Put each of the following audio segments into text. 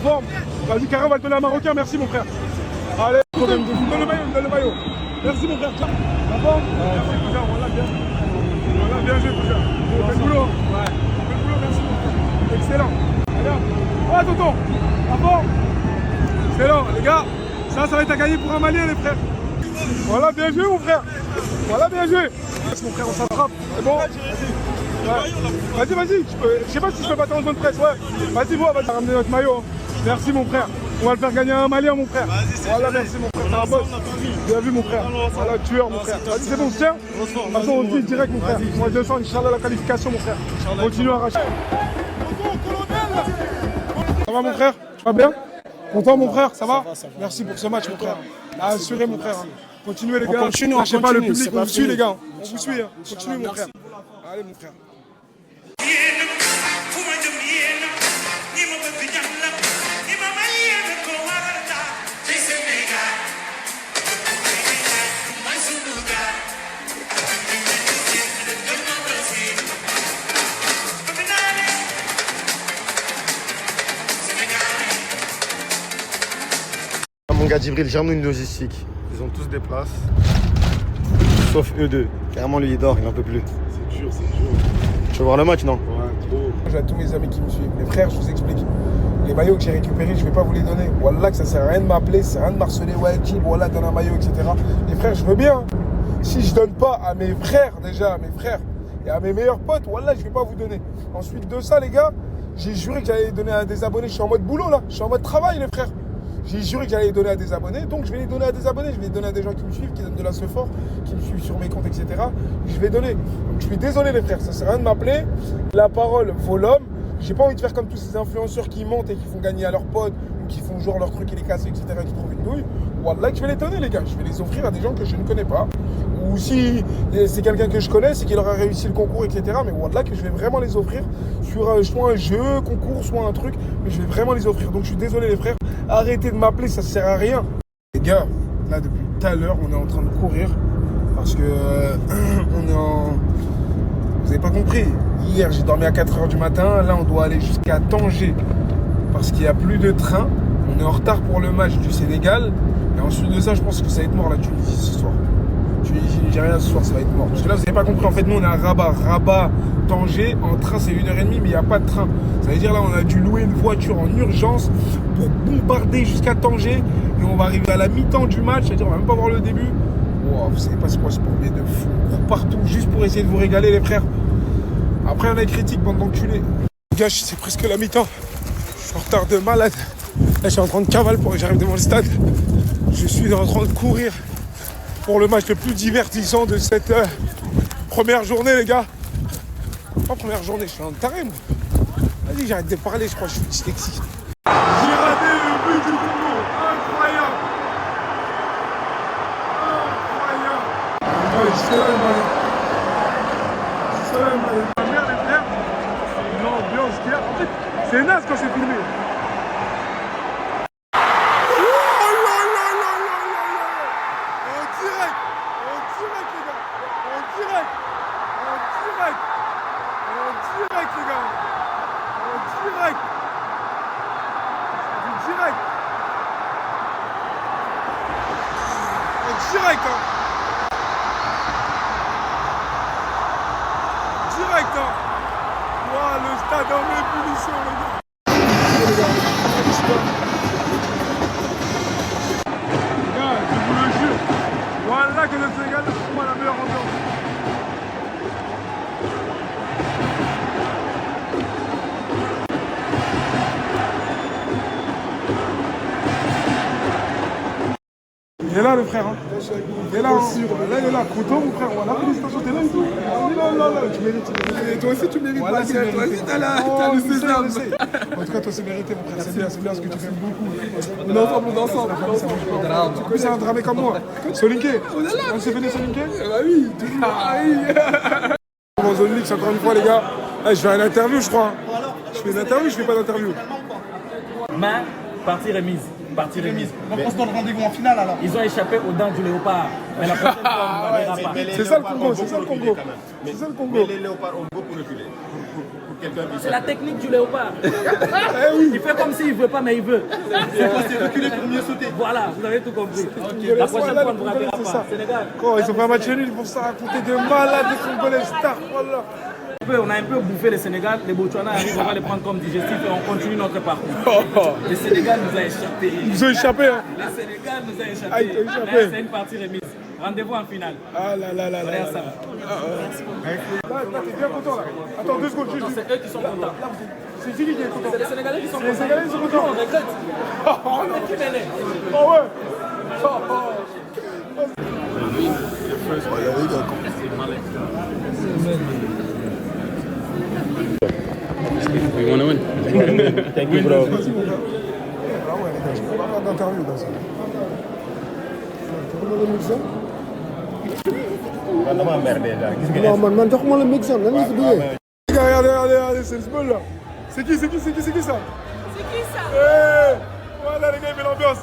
forme. Vas-y, Karim va te donner un Marocain. Merci, mon frère. Allez, donne le maillot. Merci, mon frère. La forme. Voilà, bien. Voilà, bien joué, cousin. Bel boulot. Ouais. Bel boulot, merci, mon frère. Excellent. Regarde. Ouais, tonton. La forme. Excellent, les gars. Ça va être à gagner pour un Malien, les frères. Voilà, bien joué, mon frère. Voilà, bien joué. Mon frère, on s'attrape. C'est bon. Vas-y, vas-y. Je sais pas si je peux battre en zone presse. Ouais. Vas-y, moi, vas-y. Ramener notre maillot. Merci, mon frère. On va le faire gagner à un Malien, mon frère. Voilà, merci, mon frère. T'es un boss. Bien vu, mon frère. Voilà, tueur, mon frère. Vas-y, c'est bon, tiens. De toute façon, on dit direct, mon frère. Moi, 200, Inch'Allah, la qualification, mon frère. Continue à arracher. Ça va, mon frère? Tu vas bien? Content, mon frère? Ça va? Merci pour ce match, mon frère. Assuré, mon frère. Continuez, les gars. Continue, lâchez pas le public, on vous suit, les gars. On vous suit. Continuez, mon frère. Allez, mon frère. Mon gars Djibril, gère-nous une logistique. Ils ont tous des places. Sauf eux deux. Carrément, lui, il dort, il n'en peut plus. C'est dur, c'est dur. Tu veux voir le match, non? Ouais, trop. J'ai à tous mes amis qui me suivent. Mes frères, je vous explique. Les maillots que j'ai récupérés, je ne vais pas vous les donner. Wallah, que ça sert à rien de m'appeler, ça sert à rien de m'harceler. Ouais, Djib, voilà, donne un maillot, etc. Les frères, je veux bien. Si je donne pas à mes frères, déjà, à mes frères et à mes meilleurs potes, wallah, je vais pas vous donner. Ensuite de ça, les gars, j'ai juré que j'allais les donner à des abonnés. Je suis en mode boulot, là. Je suis en mode travail, les frères. J'ai juré que j'allais les donner à des abonnés, donc je vais les donner à des abonnés. Je vais les donner à des gens qui me suivent, qui donnent de la sephore, qui me suivent sur mes comptes, etc. Je vais donner. Donc je suis désolé, les frères, ça sert à rien de m'appeler. La parole vaut l'homme. J'ai pas envie de faire comme tous ces influenceurs qui mentent et qui font gagner à leurs potes, ou qui font genre leur truc et les casser, etc., qui trouvent une douille. Wallah, je vais les donner, les gars. Je vais les offrir à des gens que je ne connais pas. Ou si c'est quelqu'un que je connais, c'est qu'il aura réussi le concours, etc. Mais wallah, que je vais vraiment les offrir sur soit un jeu, concours, soit un truc. Mais je vais vraiment les offrir. Donc je suis désolé, les frères. Arrêtez de m'appeler, ça sert à rien. Les gars, là, depuis tout à l'heure, on est en train de courir. Parce que on est en... Vous avez pas compris. Hier, j'ai dormi à 4h du matin. Là, on doit aller jusqu'à Tanger. Parce qu'il n'y a plus de train. On est en retard pour le match du Sénégal. Et ensuite de ça, je pense que ça va être mort la Tunisie ce soir. Tunisie, Nigeria ce soir, ça va être mort. Parce que là, vous n'avez pas compris. En fait, nous, on est à Rabat. Rabat, Tanger. En train, c'est 1h30, mais il n'y a pas de train. Ça veut dire là, on a dû louer une voiture en urgence pour bombarder jusqu'à Tanger. Et on va arriver à la mi-temps du match. C'est-à-dire, on va même pas voir le début. Wow, vous savez pas c'est quoi ce bourbier de fou. On court partout juste pour essayer de vous régaler, les frères. Après, on a critique, bande d'enculés. Les gars, c'est presque la mi-temps. Je suis en retard de malade. Là, je suis en train de cavale pour que j'arrive devant le stade. Je suis en train de courir pour le match le plus divertissant de cette première journée, les gars. Pas première journée, je suis en taré, moi. Vas-y, j'arrête de parler, je crois que je suis dyslexique. J'ai raté le but du Congo. Incroyable. Ma mère, les frères, une ambiance qu'il y a. En fait, c'est naze quand c'est filmé. Direct, hein. Direct, hein. Wow, le stade en ébullition, les gars. Les gars, je vous le jure. Voilà que le Sénégal, c'est pour moi la meilleure ambiance. Il est là, le frère. Hein. Il est là, hein. Là, il est là. Content, mon frère. Voilà, félicitations, t'es là et tout. Là, tu mérites. Et toi aussi, tu mérites. Voilà, toi aussi, t'as le César. En tout cas, toi, c'est mérité, mon frère. C'est bien ce que tu fais beaucoup. On est ensemble, on est ensemble. Tu connais, c'est un dramé comme moi. Solinké. On s'est fait Solinké. Bah oui, toujours. En zone mix, encore une fois, les gars. Là, je fais une interview, je crois. Je fais une interview, je fais pas d'interview. Main, partie remise. Partie remise. Donc on se donne rendez-vous en finale alors. Ils ont échappé aux dents du léopard. Mais la prochaine fois, on ne verra pas. C'est ça le Congo, c'est ça le Congo. C'est ça le Congo. Mais les léopards ont beaucoup reculé. C'est la technique du léopard. Il fait comme s'il ne veut pas, mais il veut. C'est reculer pour mieux sauter. Voilà, vous avez tout compris. La prochaine fois, on ne vous rappellera pas. Sénégal. Quand ils ont fait un match nul pour ça raconter des malades, des Congolais stars. Voilà. On a un peu bouffé le Sénégal, les Botswana arrivent, on va les prendre comme digestifs et on continue notre parcours. Le Sénégal nous a échappé. Ils nous ont échappé. Hein. Le Sénégal nous a échappé. Ah, ils ont échappé. Là, c'est une partie remise. Rendez-vous en finale. Ah là là là là. Regarde ça. Là, t'es bien content là. Attends 2 secondes, juste. C'est eux qui sont contents. C'est Gilles qui est content. C'est les Sénégalais qui sont contents. Les Sénégalais qui sont contents. On regrette. Oh non. Qui m'énerve. Oh ouais. We want to win. Thank you, bro. Ah ouais, les gars, je peux pas faire d'interview dans ça. Tu peux le mixer? Non, man, jox-moi le mixer. Nan la si duggee. Regardez, c'est le small là. C'est qui ça? C'est qui ça? Voilà les gars, il met l'ambiance.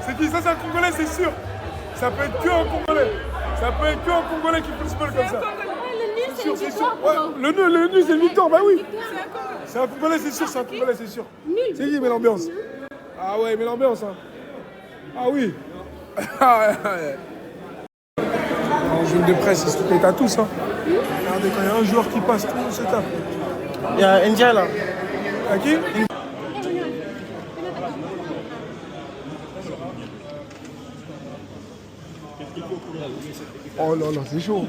C'est qui ça? C'est un Congolais, c'est sûr. Ça peut être que un Congolais. Ça peut être que un Congolais qui fait le small comme ça. C'est sûr, c'est sûr. Ouais, le nul, c'est le victoire, bah oui. C'est un Congolais, c'est sûr, c'est un Congolais, c'est sûr. C'est qui met l'ambiance? Ah ouais, il met l'ambiance. Hein. Ah oui. En jeu de presse, ils se pètent à tous. Hein. Regardez, quand il y a un joueur qui passe, tout le monde se tape. Il y a India là. À qui? Oh là là, c'est chaud.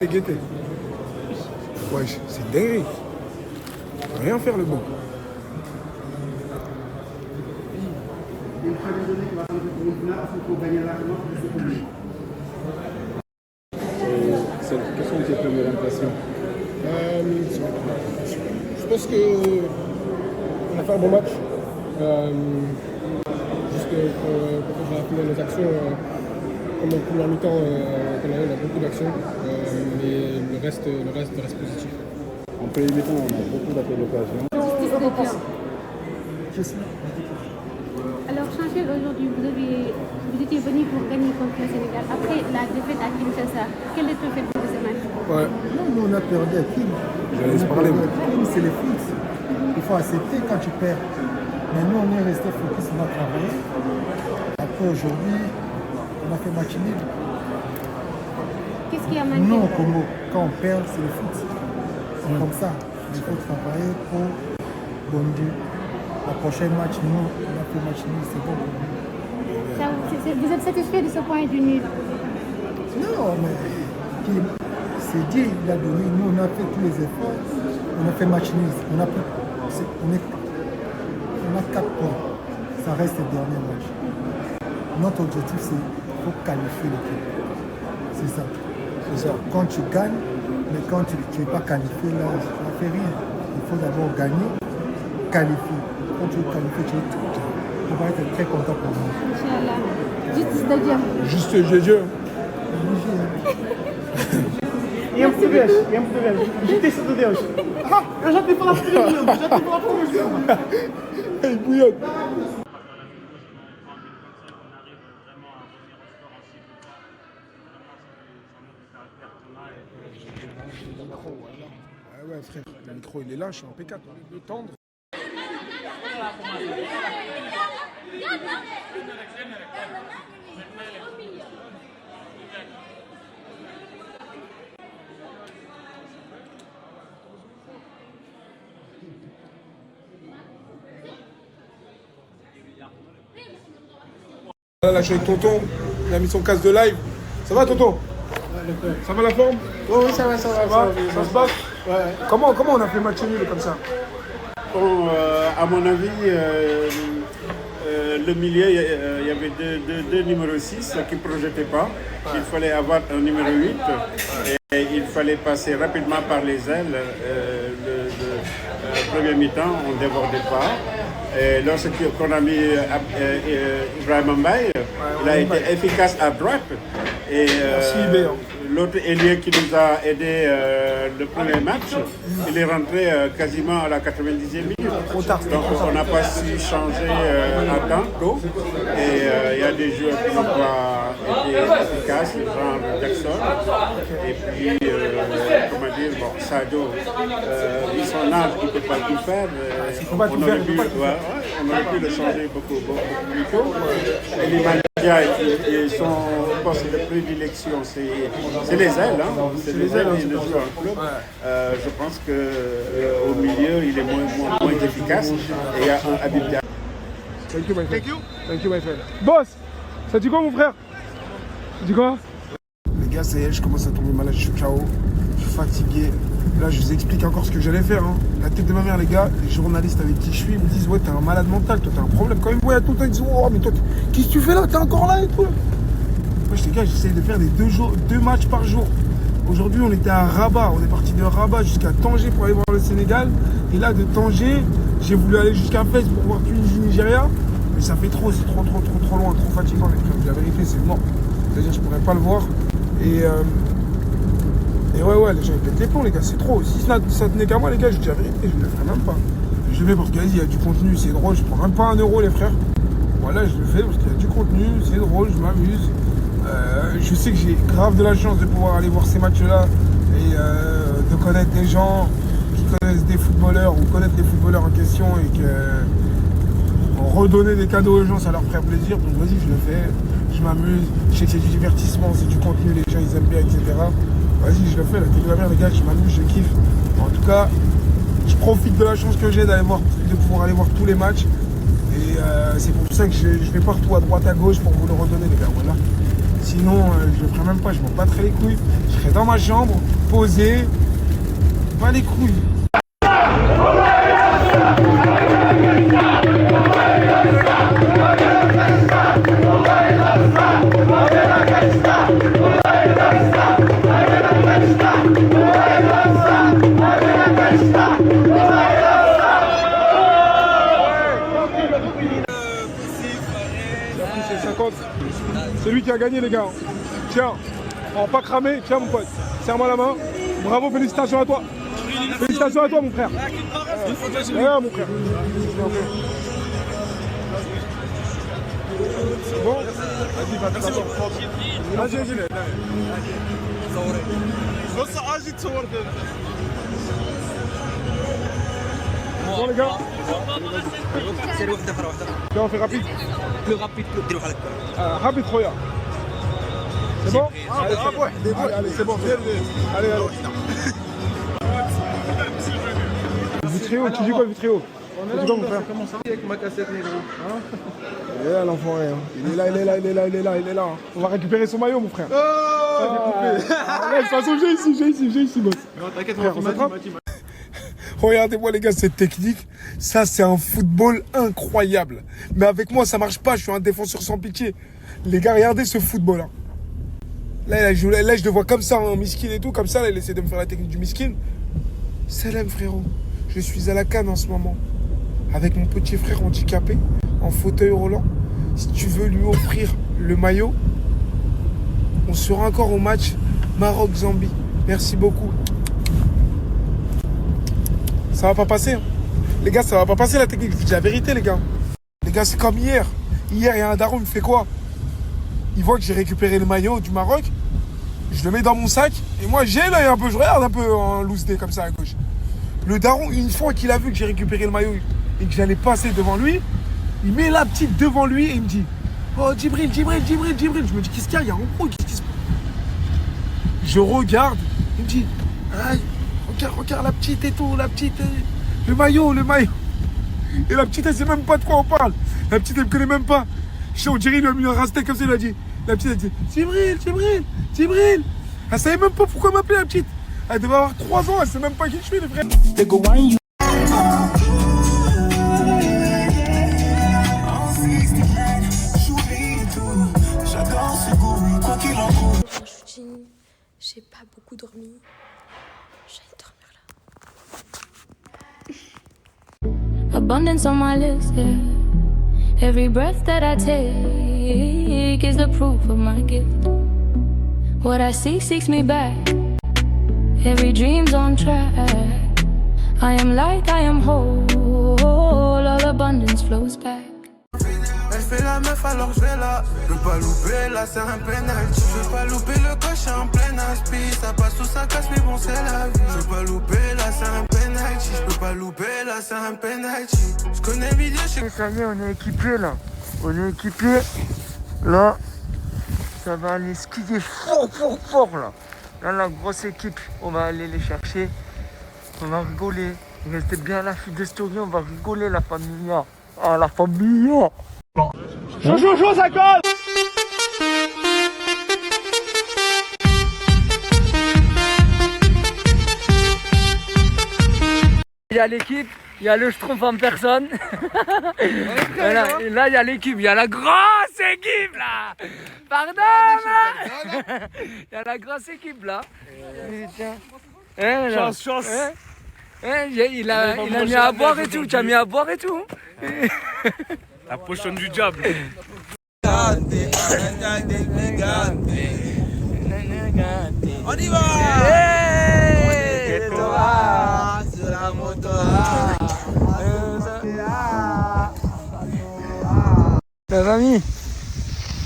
C'est guetté. Wesh, c'est une dinguerie. On peut rien faire le bon. Quelles sont tes premières impressions? Je pense qu'on a fait un bon match. Juste quand on a fini nos actions, comme en première mi-temps, on a beaucoup d'actions, mais le reste reste positif. En premier mi-temps, on a beaucoup d'appels d'occasion. Alors, Chancel, aujourd'hui, vous étiez venu pour gagner contre le Sénégal. Après la défaite à Kinshasa, quel est le fait de ce match? Ouais. Non, nous on a perdu à Kim. J'allais se parler. Kim, c'est le foot. Il faut accepter quand tu perds. Mais nous, on est resté focus, on a travaillé. Après, aujourd'hui, on a fait match nul. Qu'est-ce qui a manqué? Nous, au Congo, quand on perd, c'est le foot. C'est comme ça. Il faut travailler pour bon Dieu. Le prochain match, nous, on a fait match nul, c'est bon pour nous. Vous êtes satisfait de ce point du nul? Non, mais c'est Dieu, il a donné. Nous, on a fait tous les efforts. On a fait match nul. On a 4 points. Ça reste le dernier match. Notre objectif, c'est qu'il faut qualifier l'équipe. C'est ça. C'est ça. Quand tu gagnes, mais quand tu n'es pas qualifié, là, ça ne fait rien. Il faut d'abord gagner, qualifier. Quand tu es qualifié, tu vas être très content pour nous. Inch'Allah. Justice de Dieu. Juste Dieu. E em português, justiça de Deus. Ah, eu já te falar português mesmo, já te falar português mesmo. Hey, bouillonne. Ah ouais frère, le micro il est là, je suis en P4, le tendre. Là, je suis avec tonton, il a mis son casque de live. Ça va tonton? Ça va la forme? Oui, ça va. Ça se passe? Ouais. Comment on a fait match nul comme ça? Bon, à mon avis, le milieu, il y avait deux numéros 6 qui ne projetaient pas. Il fallait avoir un numéro 8 et il fallait passer rapidement par les ailes. Le premier mi-temps, on ne débordait pas. Et lorsqu'on a mis Ibrahima Mbaye, il a été efficace à droite. Et l'autre ailier qui nous a aidé le premier match, il est rentré quasiment à la 90e minute. Donc on n'a pas su changer à temps tôt. Et il y a des joueurs qui n'ont pas été efficace, genre Jackson. Et puis, comment dire, bon, Sadio, ils sont là, ils ne peuvent pas tout faire. On aurait pu le changer beaucoup plus tôt. Et l'Imandia, son poste de prédilection, c'est les ailes. Hein. C'est les ailes qui le jouent en club. Je pense qu'au milieu, il est moins efficace. Et il y a un Habib Diarra. Thank you, my friend. Thank you, my friend. Boss, ça dit quoi, mon frère? Ça dit quoi? Les gars, ça y est, je commence à tomber malade, je suis KO, je suis fatigué. Là, je vous explique encore ce que j'allais faire. Hein. La tête de ma mère, les gars, les journalistes avec qui je suis, ils me disent, ouais, t'es un malade mental, toi, t'as un problème. Quand ils me voient tout le temps, ils disent, oh, mais toi, qu'est-ce que tu fais là? T'es encore là et tout. Moi, les gars, j'essaye de faire des 2 matchs par jour. Aujourd'hui, on était à Rabat. On est parti de Rabat jusqu'à Tanger pour aller voir le Sénégal. Et là, de Tanger, j'ai voulu aller jusqu'à Fès pour voir Tunisie-Nigeria. Mais ça fait trop, c'est trop loin, trop fatigant, les frères. La vérité, c'est mort. C'est-à-dire, je pourrais pas le voir. Et ouais, les gens, ils pètent les plombs, les gars, c'est trop. Si ça tenait qu'à moi, les gars, je dis la vérité, je ne le ferais même pas. Je le fais parce qu'il y a du contenu, c'est drôle. Je prends même pas 1 euro, les frères. Voilà, je le fais parce qu'il y a du contenu, c'est drôle, je m'amuse. Je sais que j'ai grave de la chance de pouvoir aller voir ces matchs-là et de connaître des gens qui connaissent des footballeurs ou connaître des footballeurs en question et que redonner des cadeaux aux gens, ça leur ferait plaisir. Donc vas-y, je le fais, je m'amuse. Je sais que c'est du divertissement, c'est du contenu, les gens ils aiment bien, etc. Vas-y, je le fais, la tête de la mère, les gars, je m'amuse, je kiffe. En tout cas, je profite de la chance que j'ai de pouvoir aller voir tous les matchs. Et c'est pour ça que je vais partout à droite, à gauche pour vous le redonner, les gars. Voilà. Sinon, je le ferai même pas, je m'en battrai les couilles. Je serai dans ma chambre, posé, pas les couilles. C'est lui qui a gagné, les gars. Tiens, on va pas cramer. Tiens, mon pote, serre-moi la main. Bravo, félicitations à toi. Félicitations à toi, mon frère. Ouais, mon frère. C'est bon? Vas-y, vas-y. Bon, les gars. Là, on fait rapide. Plus rapide, plus rapide, Roya. C'est bon? Allez, c'est bon. Allez. Vitréo, tu dis quoi, Vitréo? Tu dis quoi, mon frère? Comment ça? Avec ma cassette négro. Il est là, l'enfoiré. Il est là. Hein. On va récupérer son maillot, mon frère. Oh, j'ai coupé. De toute façon, j'ai ici, boss. Non, t'inquiète, on va Regardez-moi, les gars, cette technique. Ça, c'est un football incroyable. Mais avec moi, ça marche pas. Je suis un défenseur sans pitié. Les gars, regardez ce football. Hein. Là, je le vois comme ça, en miskin et tout. Comme ça, là, il essaie de me faire la technique du miskin. Salam, frérot. Je suis à la canne en ce moment. Avec mon petit frère handicapé, en fauteuil roulant. Si tu veux lui offrir le maillot, on sera encore au match Maroc-Zambie. Merci beaucoup. Ça va pas passer. Hein. Les gars, ça va pas passer la technique. Je vous dis la vérité, les gars. Les gars, c'est comme hier. Hier, il y a un daron, il me fait quoi? Il voit que j'ai récupéré le maillot du Maroc. Je le mets dans mon sac. Et moi, j'ai l'œil un peu. Je regarde un peu en loose day comme ça à gauche. Le daron, une fois qu'il a vu que j'ai récupéré le maillot et que j'allais passer devant lui, il met la petite devant lui et il me dit: oh, Djibril. Je me dis: qu'est-ce qu'il y a? Il y a un gros, qu'est-ce qui se passe? Je regarde. Il me dit: aïe. Regarde la petite et tout, le maillot. Et la petite, elle sait même pas de quoi on parle. La petite, elle me connaît même pas. On dirait qu'il lui a mis un rastek comme ça, il a dit. La petite, elle dit: Djibril. Elle savait même pas pourquoi m'appeler, la petite. Elle devait avoir 3 ans, elle sait même pas qui je suis, les frères. J'ai pas beaucoup dormi. J'allais dormir là. Abundance on my list, yeah. Every breath that I take is the proof of my gift. What I see seeks me back. Every dream's on track. I am light, I am whole. All abundance flows back. fait la meuf alors je vais là. Je veux pas louper, là c'est un penalty. Je veux pas louper le coche en plein aspi. Ça passe ou ça casse, mais bon c'est la vie. Je veux pas louper, là c'est un penalty. Je peux pas louper, là c'est un penalty. Je connais vidéo, je sais. Ça y est, on est équipé là. On est équipé. Là, ça va aller skier fort là. Là, la grosse équipe, on va aller les chercher. On va rigoler. Restez bien à la suite des stories, on va rigoler la famille. Ah, la famille. Chaud, ça colle. Il y a l'équipe, il y a le Schtroumpf en personne. Voilà, et là, il y a l'équipe, il y a la grosse équipe là. Pardon là. Il y a la grosse équipe là. Chance. Il a mis à boire et tout, tu as mis à boire et tout. La potion du diable. On y va. La famille,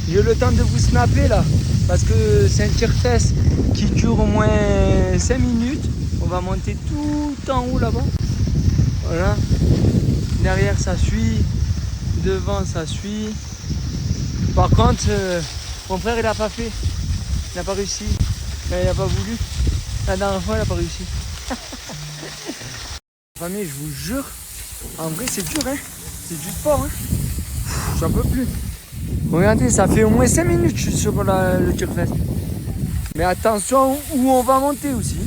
j'ai le temps de vous snapper là, parce que c'est un tire-fesse qui dure au moins 5 minutes. On va monter tout en haut là-bas. Voilà. Derrière ça suit, devant ça suit. Par contre, mon frère il a pas fait, il n'a pas réussi, il n'a pas voulu. La dernière fois il n'a pas réussi. Famille, je vous jure, en vrai c'est dur hein, c'est du sport hein. J'en peux plus. Regardez, ça fait au moins 5 minutes que je suis sur le tire-fesse. Mais attention où on va monter aussi.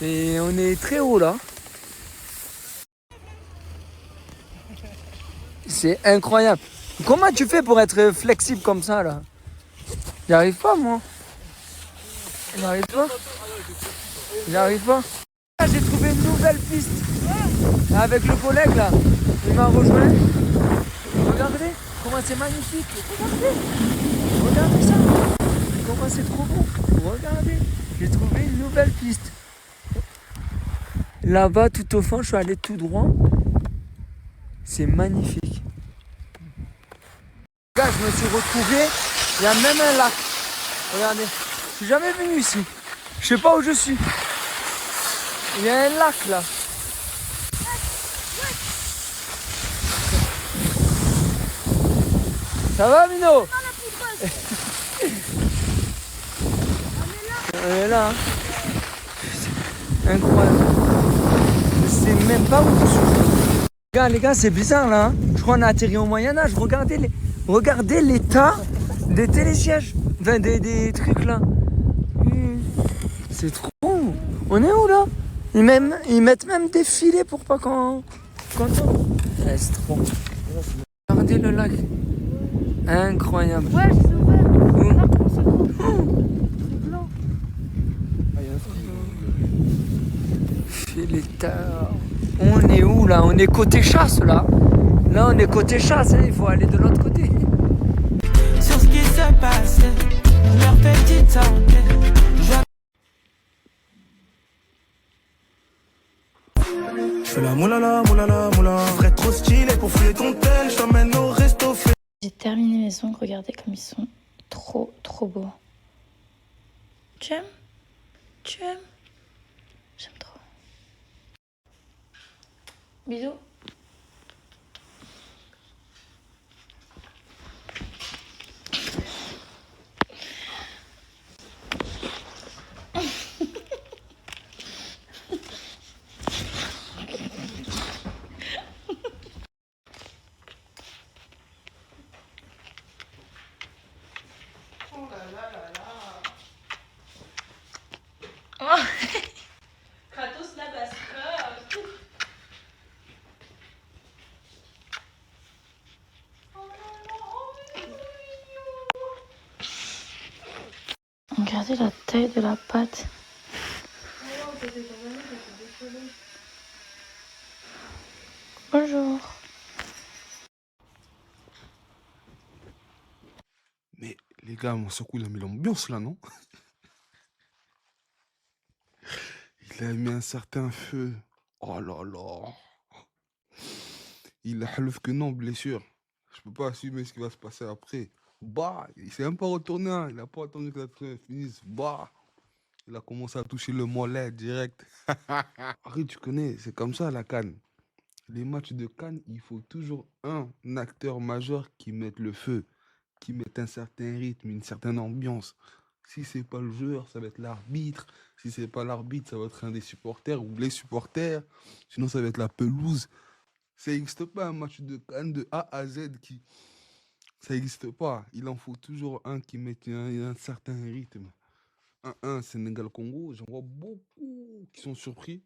On est très haut là. C'est incroyable. Comment tu fais pour être flexible comme ça là? J'y arrive pas moi. J'arrive pas. J'arrive pas. J'ai trouvé une nouvelle piste. Avec le collègue là. Il m'a rejoint. Regardez comment c'est magnifique. Regardez ça. Comment c'est trop beau. Regardez. J'ai trouvé une nouvelle piste. Là-bas, tout au fond, je suis allé tout droit. C'est magnifique. Là, je me suis retrouvé. Il y a même un lac. Regardez. Je suis jamais venu ici. Je sais pas où je suis. Il y a un lac là. Ça va, Mino? On est là. Hein. Incroyable. Je sais même pas où je suis. Les gars, c'est bizarre là. Hein. Je crois qu'on a atterri au Moyen-Âge. Regardez l'état des télésièges. Enfin, des trucs là. C'est trop. On est où là? Ils mettent même des filets pour pas qu'on tombe. C'est trop. Regardez le lac. Incroyable. Ouais, c'est ouvert. C'est blanc. On est où là? On est côté chasse là. Là on est côté chasse, hein. Il faut aller de l'autre côté. Sur ce qui s'est passé, leur petite enquête. Je fais la moulala, je ferais trop stylé pour fouiller ton tel, je t'emmène au resto. J'ai terminé mes ongles, regardez comme ils sont trop beaux. Tu aimes? J'aime trop. Bisous. Kratos la basse. Regardez la taille de la pâte. Bonjour. Mais les gars, mon Sokou, il a mis l'ambiance là, non? Il a mis un certain feu. Oh là là. Il a halef que non, blessure. Je peux pas assumer ce qui va se passer après. Bah, il s'est même pas retourné, hein. Il a pas attendu que la finale finisse. Bah, il a commencé à toucher le mollet direct. Harry, tu connais, c'est comme ça la CAN. Les matchs de CAN, il faut toujours un acteur majeur qui mette le feu, qui mette un certain rythme, une certaine ambiance. Si c'est pas le joueur, ça va être l'arbitre. Si c'est pas l'arbitre, ça va être un des supporters ou les supporters. Sinon, ça va être la pelouse. Ça n'existe pas un match de CAN de A à Z qui... Ça n'existe pas. Il en faut toujours un qui mette un certain rythme. 1-1 Sénégal-Congo, j'en vois beaucoup qui sont surpris.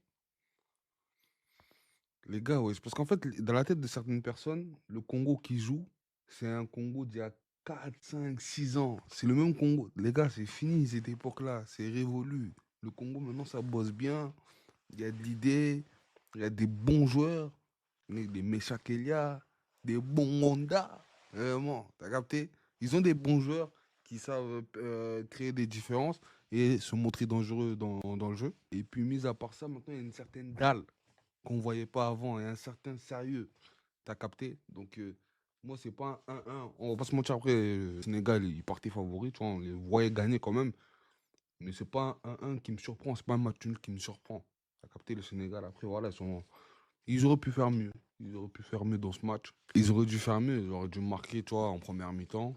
Les gars, ouais, parce qu'en fait, dans la tête de certaines personnes, le Congo qui joue, c'est un Congo d'il y a 4, 5, 6 ans. C'est le même Congo. Les gars, c'est fini cette époque-là. C'est révolu. Le Congo, maintenant, ça bosse bien. Il y a de l'idée. Il y a des bons joueurs. Des Mecha Kelia, des bons Honda. Vraiment, t'as capté? Ils ont des bons joueurs qui savent créer des différences et se montrer dangereux dans le jeu. Et puis, mis à part ça, maintenant, il y a une certaine dalle qu'on ne voyait pas avant et un certain sérieux. T'as capté? Donc, moi, c'est pas un 1-1. On va pas se mentir après, le Sénégal, il partait favori, tu vois, on les voyait gagner quand même. Mais c'est pas un 1-1 qui me surprend, c'est pas un match nul qui me surprend. T'as capté, le Sénégal, après, voilà, ils auraient pu faire mieux. Ils auraient pu faire mieux dans ce match. Ils auraient dû faire mieux. Ils auraient dû marquer, tu vois, en première mi-temps.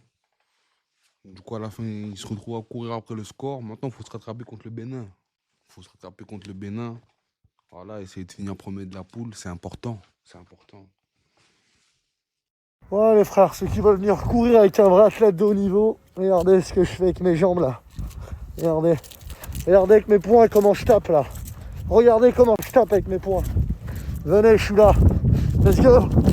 Du coup, à la fin, ils se retrouvent à courir après le score. Maintenant, il faut se rattraper contre le Bénin. Il faut se rattraper contre le Bénin. Voilà, essayer de finir premier de la poule, c'est important. C'est important. Ouais les frères, ceux qui veulent venir courir avec un vrai athlète de haut niveau, regardez ce que je fais avec mes jambes là. Regardez. Regardez avec mes poings comment je tape là. Regardez comment je tape avec mes poings. Venez, je suis là. Let's go.